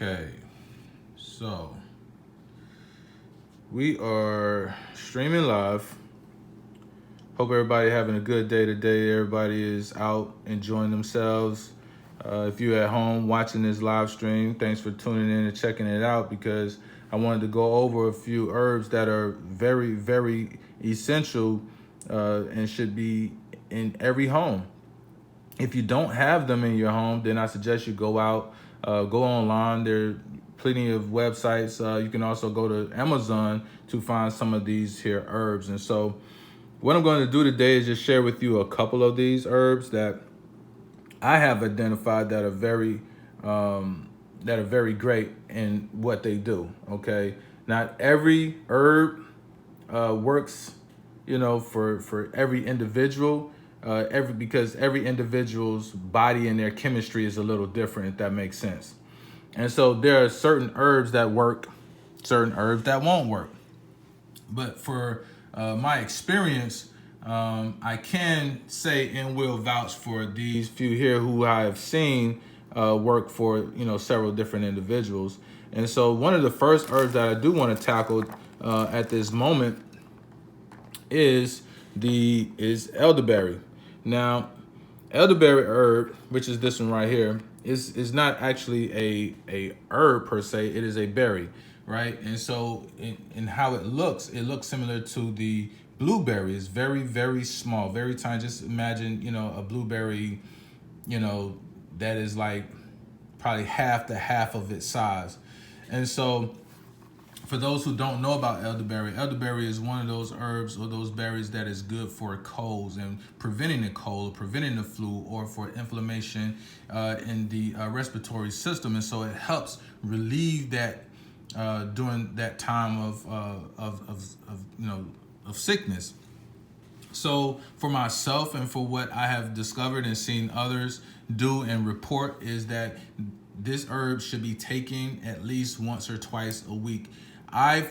Okay, so we are streaming live. Hope everybody having a good day today. Everybody is out enjoying themselves. If you're at home watching this live stream, thanks for tuning in and checking it out, because I wanted to go over a few herbs that are very, very essential and should be in every home. If you don't have them in your home, then I suggest you go out, go online. There are plenty of websites. You can also go to Amazon to find some of these here herbs. And so what I'm going to do today is just share with you a couple of these herbs that I have identified that are very great in what they do. Okay, not every herb works, for every individual. Because every individual's body and their chemistry is a little different, if that makes sense. And so there are certain herbs that work, certain herbs that won't work. But for my experience, I can say and will vouch for these few here who I have seen work for several different individuals. And so one of the first herbs that I do want to tackle at this moment is elderberry. Now, elderberry herb, which is this one right here, is not actually a herb per se. It is a berry, right? And so in how it looks similar to the blueberry. It's very, very small, very tiny. Just imagine, a blueberry, that is like probably half of its size. And so for those who don't know about elderberry is one of those herbs or those berries that is good for colds and preventing the cold, preventing the flu, or for inflammation in the respiratory system. And so it helps relieve that during that time of sickness. So for myself and for what I have discovered and seen others do and report is that this herb should be taken at least once or twice a week. I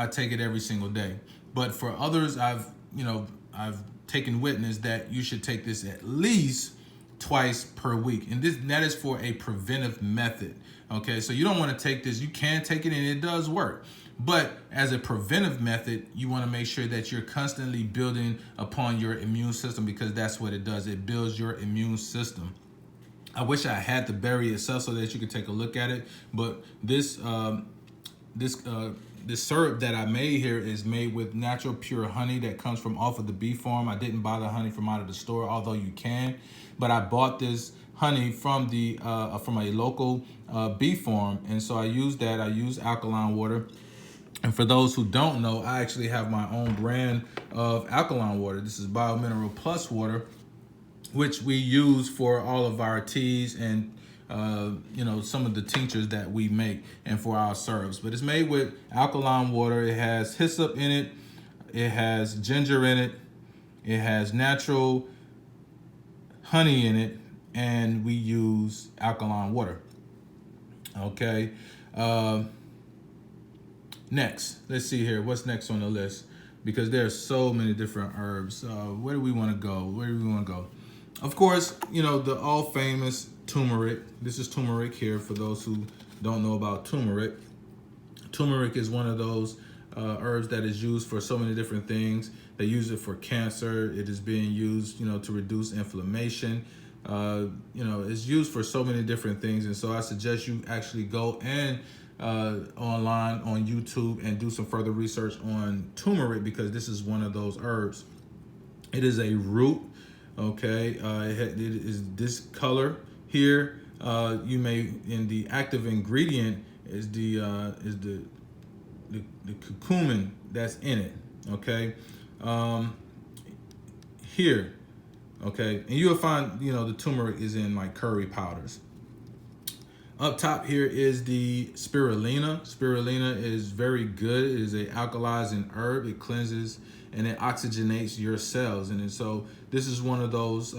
take it every single day. But for others, I've taken witness that you should take this at least twice per week. And that is for a preventive method. Okay, so you don't want to take this. You can take it and it does work. But as a preventive method, you want to make sure that you're constantly building upon your immune system, because that's what it does. It builds your immune system. I wish I had the berry itself so that you could take a look at it. But this syrup that I made here is made with natural pure honey that comes from off of the bee farm. I didn't buy the honey from out of the store, although you can. But I bought this honey from a local bee farm, and so I use that. I use alkaline water. And for those who don't know, I actually have my own brand of alkaline water. This is BioMineral Plus water, which we use for all of our teas and some of the tinctures that we make and for our syrups. But it's made with alkaline water. It has hyssop in it. It has ginger in it. It has natural honey in it. And we use alkaline water. Okay. Next, let's see here. What's next on the list? Because there are so many different herbs. Where do we want to go? Of course, the all famous turmeric. This is turmeric here for those who don't know about turmeric. Turmeric is one of those herbs that is used for so many different things. They use it for cancer. It is being used, to reduce inflammation. It's used for so many different things. And so I suggest you actually go and online on YouTube and do some further research on turmeric, because this is one of those herbs. It is a root. Okay, it is this color here. In the active ingredient is the Cumin that's in it. Okay, here. Okay, and you'll find the turmeric is in like curry powders. Up top here is the spirulina. Spirulina is very good. It is a alkalizing herb. It cleanses and it oxygenates your cells. And so this is one of those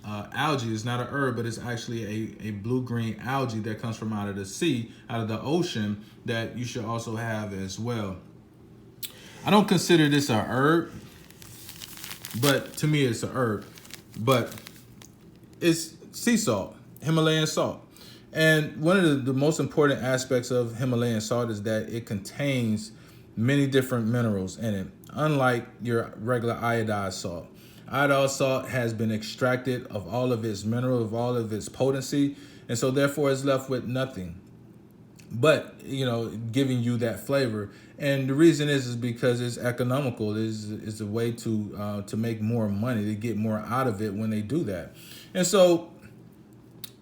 algae. It's not an herb, but it's actually a blue-green algae that comes from out of the sea, out of the ocean, that you should also have as well. I don't consider this a herb, but to me it's a herb. But it's sea salt, Himalayan salt. And one of the most important aspects of Himalayan salt is that it contains many different minerals in it, unlike your regular iodized salt. Iodized salt has been extracted of all of its mineral, of all of its potency, and so therefore it's left with nothing but, giving you that flavor. And the reason is because it's economical. Is a way to make more money, to get more out of it when they do that. And so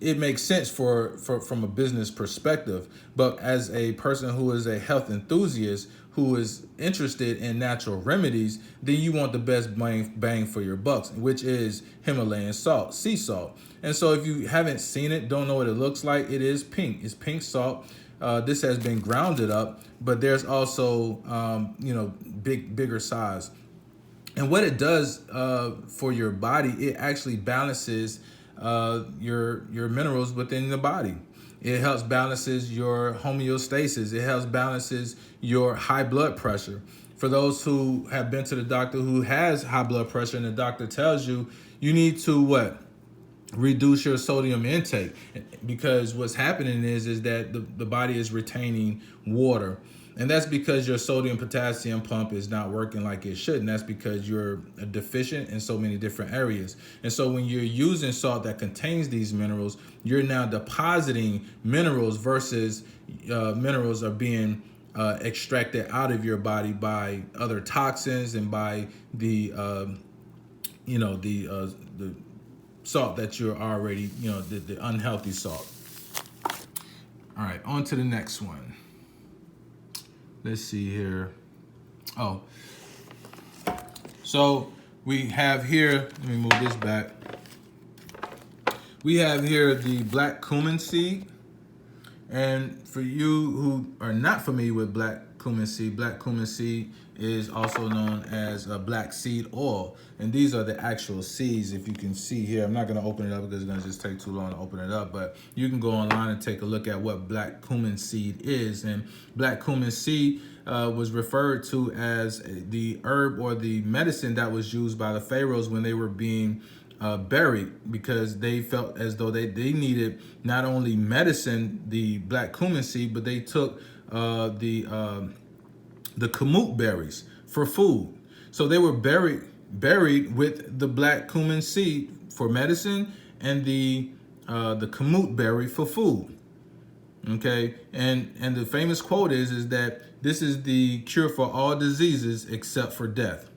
it makes sense from a business perspective. But as a person who is a health enthusiast who is interested in natural remedies, then you want the best bang for your bucks, which is Himalayan salt, sea salt. And so if you haven't seen it, don't know what it looks like, it is pink. It's pink salt. This has been grounded up, but there's also, bigger size. And what it does for your body, it actually balances your minerals within the body. It helps balances your homeostasis. It helps balances your high blood pressure. For those who have been to the doctor who has high blood pressure and the doctor tells you, you need to what? Reduce your sodium intake, because what's happening is that the body is retaining water, and that's because your sodium potassium pump is not working like it should, and that's because you're deficient in so many different areas. And so when you're using salt that contains these minerals, you're now depositing minerals versus minerals are being extracted out of your body by other toxins and by the salt that you're already, the unhealthy salt. All right, on to the next one. Let's see here. Oh, so we have here, let me move this back. We have here the black cumin seed. And for you who are not familiar with black cumin seed is also known as black seed oil. And these are the actual seeds. If you can see here, I'm not going to open it up because it's going to just take too long to open it up, but you can go online and take a look at what black cumin seed is. And black cumin seed was referred to as the herb or the medicine that was used by the pharaohs when they were being buried, because they felt as though they needed not only medicine, the black cumin seed, but they took the kamut berries for food. So they were buried with the black cumin seed for medicine and the kamut berry for food. Okay, and the famous quote is that this is the cure for all diseases except for death.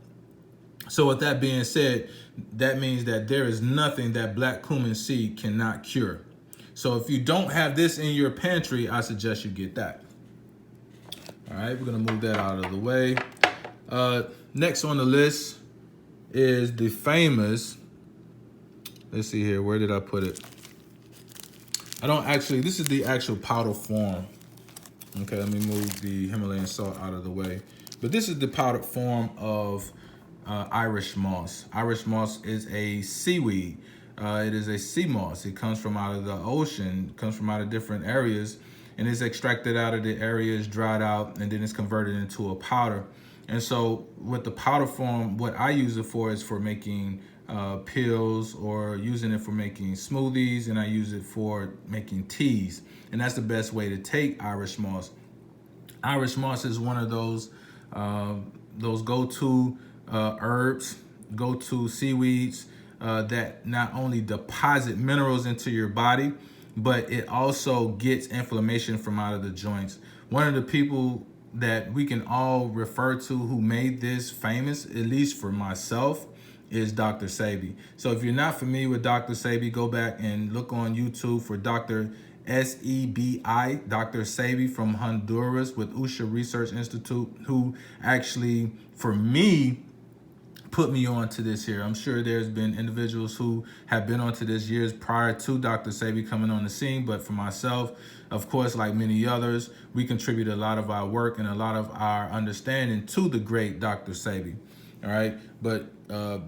So with that being said, that means that there is nothing that black cumin seed cannot cure. So if you don't have this in your pantry, I suggest you get that. All right, we're gonna move that out of the way. Next on the list is the famous, let's see here, where did I put it? This is the actual powder form. Okay, let me move the Himalayan salt out of the way. But this is the powdered form of Irish moss. Irish moss is a seaweed. It is a sea moss. It comes from out of the ocean, comes from out of different areas, and is extracted out of the areas, dried out, and then it's converted into a powder. And so with the powder form, what I use it for is for making pills, or using it for making smoothies, and I use it for making teas. And that's the best way to take Irish moss. Irish moss is one of those go-to herbs, go-to seaweeds that not only deposit minerals into your body, but it also gets inflammation from out of the joints. One of the people that we can all refer to who made this famous, at least for myself, is Dr. Sebi. So if you're not familiar with Dr. Sebi, go back and look on YouTube for Dr. Sebi, Dr. Sebi from Honduras with Usha Research Institute, who actually, for me, put me on to this here. I'm sure there's been individuals who have been onto this years prior to Dr. Sebi coming on the scene, but for myself, of course, like many others, we contribute a lot of our work and a lot of our understanding to the great Dr. Sebi. All right, but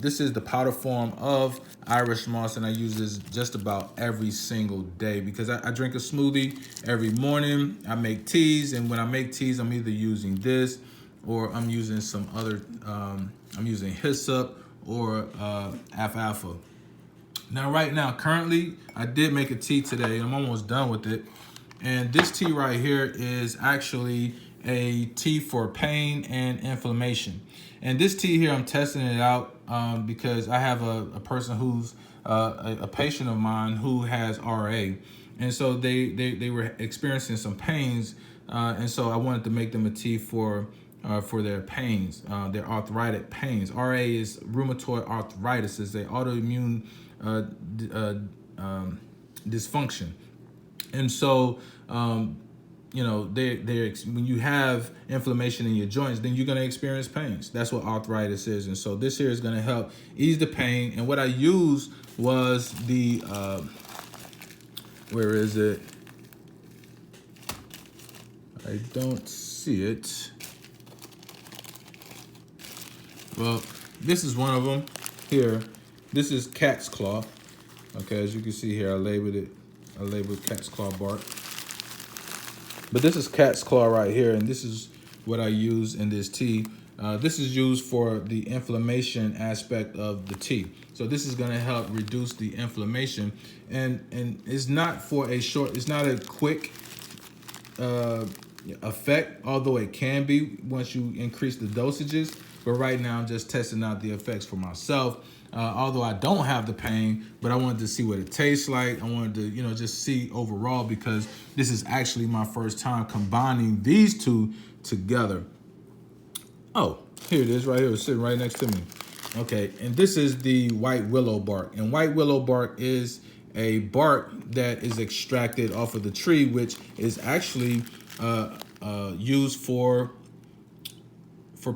this is the powder form of Irish moss, and I use this just about every single day because I drink a smoothie every morning. I make teas, and when I make teas, I'm either using this or I'm using some other, I'm using Hyssop or alfalfa. Now, right now, currently, I did make a tea today. I'm almost done with it. And this tea right here is actually a tea for pain and inflammation. And this tea here, I'm testing it out because I have a person who's a patient of mine who has RA. And so they were experiencing some pains. And so I wanted to make them a tea for their pains, their arthritic pains. RA is rheumatoid arthritis. It's an autoimmune dysfunction. And so, you know, when you have inflammation in your joints, then you're going to experience pains. That's what arthritis is. And so this here is going to help ease the pain. And what I used was the, where is it? I don't see it. Well, this is one of them here. This is cat's claw. Okay, as you can see here, I labeled cat's claw bark. But this is cat's claw right here, and this is what I use in this tea. This is used for the inflammation aspect of the tea. So this is going to help reduce the inflammation, and it's not for a short, it's not a quick effect, although it can be once you increase the dosages. But right now I'm just testing out the effects for myself. Although I don't have the pain, but I wanted to see what it tastes like. I wanted to, you know, just see overall, because this is actually my first time combining these two together. Oh, here it is right here. It's sitting right next to me. Okay, and this is the white willow bark. And white willow bark is a bark that is extracted off of the tree, which is actually used for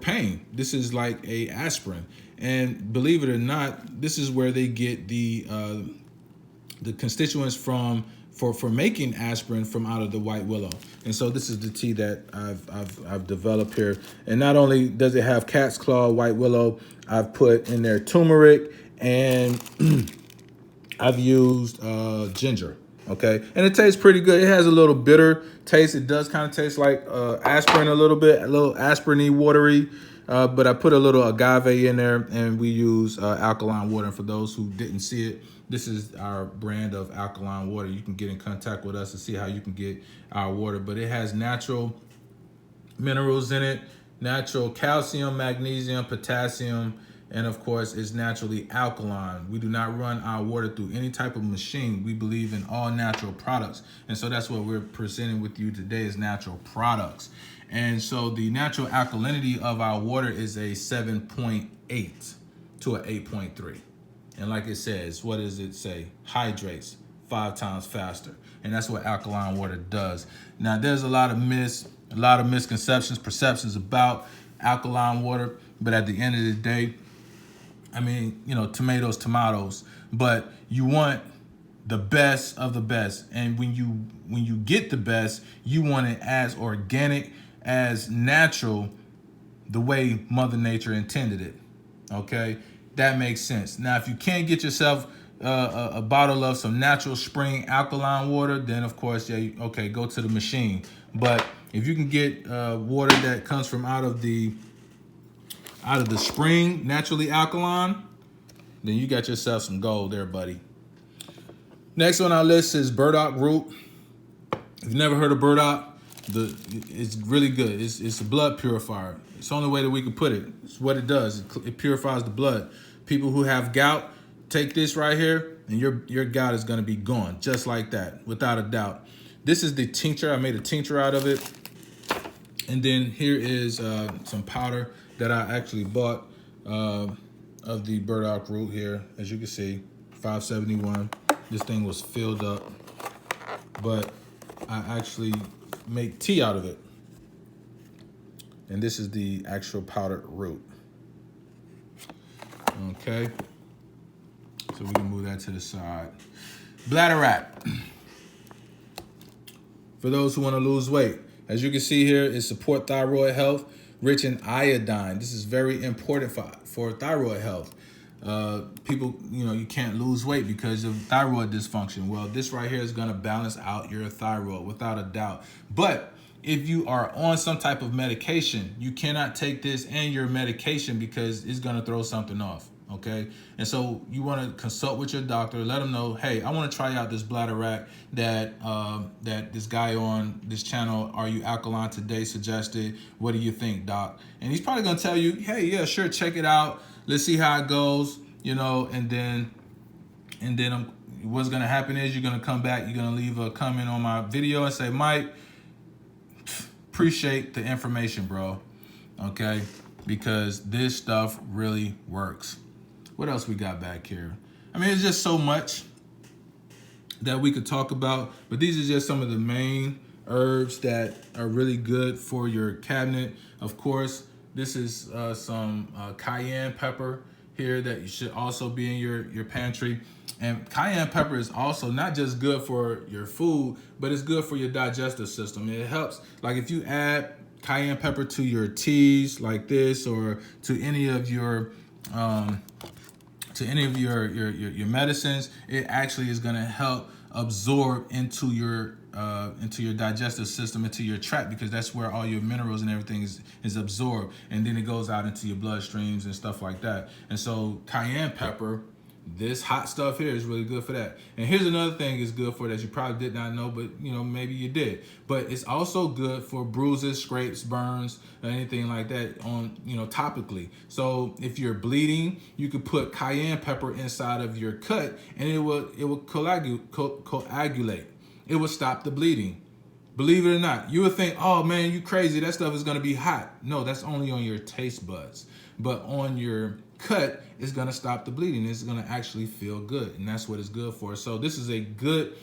pain. This is like a aspirin. And believe it or not, this is where they get the constituents from for making aspirin from out of the white willow. And so this is the tea that I've developed here. And not only does it have cat's claw, white willow, I've put in there turmeric, and I've used ginger. Okay, and it tastes pretty good. It has a little bitter taste. It does kind of taste like aspirin a little bit, a little aspirin-y, watery. But I put a little agave in there, and we use alkaline water. And for those who didn't see it, this is our brand of alkaline water. You can get in contact with us to see how you can get our water. But it has natural minerals in it, natural calcium, magnesium, potassium, and of course, it's naturally alkaline. We do not run our water through any type of machine. We believe in all natural products. And so that's what we're presenting with you today, is natural products. And so the natural alkalinity of our water is a 7.8 to an 8.3. And like it says, what does it say? Hydrates 5 times faster. And that's what alkaline water does. Now, there's a lot of misconceptions, perceptions about alkaline water. But at the end of the day, I mean, you know, tomatoes, but you want the best of the best. And when you get the best, you want it as organic, as natural, the way Mother Nature intended it. Okay, that makes sense. Now, if you can't get yourself a bottle of some natural spring alkaline water, then of course, yeah, okay, go to the machine. But if you can get water that comes from out of the spring, naturally alkaline, then you got yourself some gold there, buddy. Next on our list is Burdock Root. If you've never heard of burdock, it's really good. It's a blood purifier. It's the only way that we can put it. It's what it does. It purifies the blood. People who have gout, take this right here, and your gout is going to be gone, just like that, without a doubt. This is the tincture. I made a tincture out of it. And then here is some powder that I actually bought of the burdock root here. As you can see, $5.71. This thing was filled up, but I actually make tea out of it. And this is the actual powdered root. Okay, so we can move that to the side. Bladder Wrap. For those who want to lose weight. As you can see here, it supports thyroid health, rich in iodine. This is very important for thyroid health. People, you know, you can't lose weight because of thyroid dysfunction. Well, this right here is going to balance out your thyroid without a doubt. But if you are on some type of medication, you cannot take this and your medication because it's going to throw something off. Okay, and so you want to consult with your doctor. Let them know, hey, I want to try out this Bladderwrack that this guy on this channel, Are You Alkaline Today, suggested. What do you think, doc? And he's probably gonna tell you, hey, yeah, sure, check it out. Let's see how it goes, you know. And then what's gonna happen is you're gonna come back. You're gonna leave a comment on my video and say, Mike, appreciate the information, bro. Okay, because this stuff really works. What else we got back here? I mean, it's just so much that we could talk about, but these are just some of the main herbs that are really good for your cabinet. Of course, this is some cayenne pepper here that you should also be in your pantry. And cayenne pepper is also not just good for your food, but it's good for your digestive system. It helps, like if you add cayenne pepper to your teas like this, or to any of your medicines, it actually is going to help absorb into your digestive system, into your tract, because that's where all your minerals and everything is absorbed, and then it goes out into your bloodstreams and stuff like that. And so cayenne pepper, this hot stuff here, is really good for that. And here's another thing it's good for that you probably did not know, but you know, maybe you did. But it's also good for bruises, scrapes, burns, or anything like that on, you know, topically. So if you're bleeding, you could put cayenne pepper inside of your cut, and it will coagulate. It will stop the bleeding. Believe it or not, you would think, oh man, you crazy, that stuff is gonna be hot. No, that's only on your taste buds. But on your cut, it's gonna stop the bleeding. It's gonna actually feel good, and that's what it's good for. So this is a good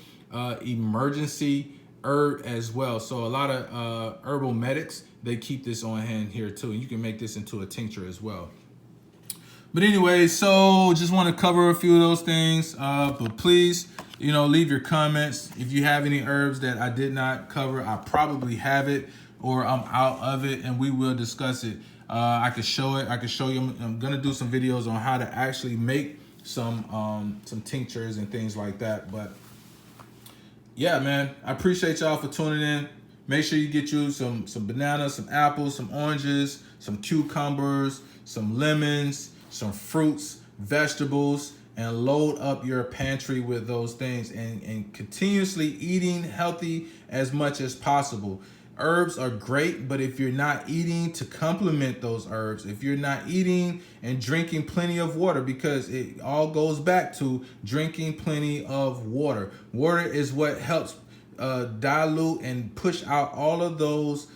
emergency herb as well. So a lot of herbal medics, they keep this on hand here too, and you can make this into a tincture as well. But anyway, so just want to cover a few of those things. But please, you know, leave your comments. If you have any herbs that I did not cover, I probably have it, or I'm out of it, and we will discuss it. I could show it. I could show you. I'm gonna do some videos on how to actually make some tinctures and things like that. But yeah, man, I appreciate y'all for tuning in. Make sure you get you some bananas, some apples, some oranges, some cucumbers, some lemons, some fruits, vegetables, and load up your pantry with those things, and continuously eating healthy as much as possible. Herbs are great, but if you're not eating to complement those herbs, if you're not eating and drinking plenty of water, because it all goes back to drinking plenty of water. Water is what helps dilute and push out all of those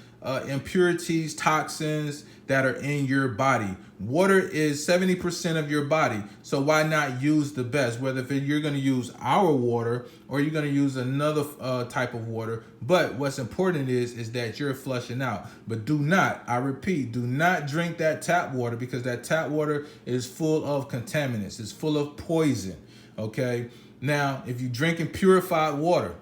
impurities, toxins that are in your body. Water is 70% of your body, so why not use the best? Whether if you're going to use our water or you're going to use another type of water, but what's important is that you're flushing out. But do not, I repeat, do not drink that tap water, because that tap water is full of contaminants. It's full of poison. Okay, now if you're drinking purified water,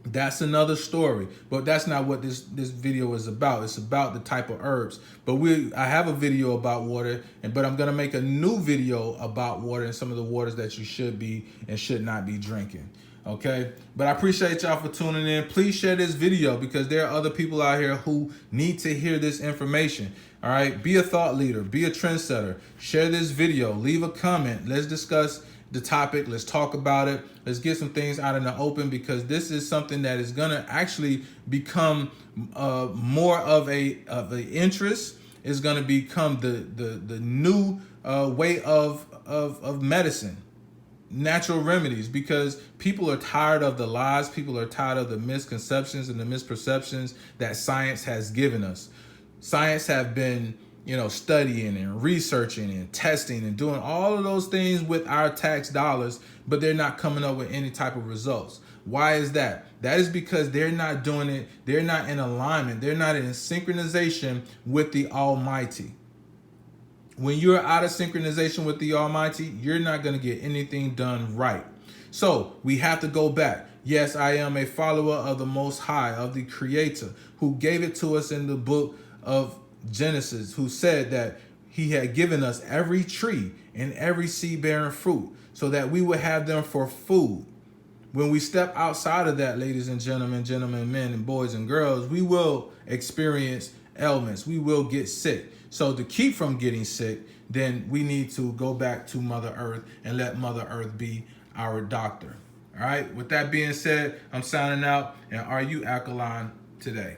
that's another story, but that's not what this video is about. It's about the type of herbs. But I have a video about water, but I'm gonna make a new video about water and some of the waters that you should be and should not be drinking. Okay, but I appreciate y'all for tuning in. Please share this video, because there are other people out here who need to hear this information. All right, be a thought leader, be a trendsetter. Share this video, leave a comment. Let's discuss the topic. Let's talk about it. Let's get some things out in the open, because this is something that is gonna actually become more of a interest. Is gonna become the new way of medicine, natural remedies, because people are tired of the lies. People are tired of the misconceptions and the misperceptions that science has given us. Science have been, you know, studying and researching and testing and doing all of those things with our tax dollars, but they're not coming up with any type of results. Why is that? That is because they're not doing it. They're not in alignment. They're not in synchronization with the Almighty. When you're out of synchronization with the Almighty, you're not going to get anything done right. So we have to go back. Yes, I am a follower of the Most High, of the Creator, who gave it to us in the book of Genesis, who said that he had given us every tree and every seed-bearing fruit so that we would have them for food. When we step outside of that, ladies and gentlemen, men and boys and girls, we will experience ailments. We will get sick. So to keep from getting sick, then we need to go back to Mother Earth and let Mother Earth be our doctor. All right. With that being said, I'm signing out. And are you alkaline today?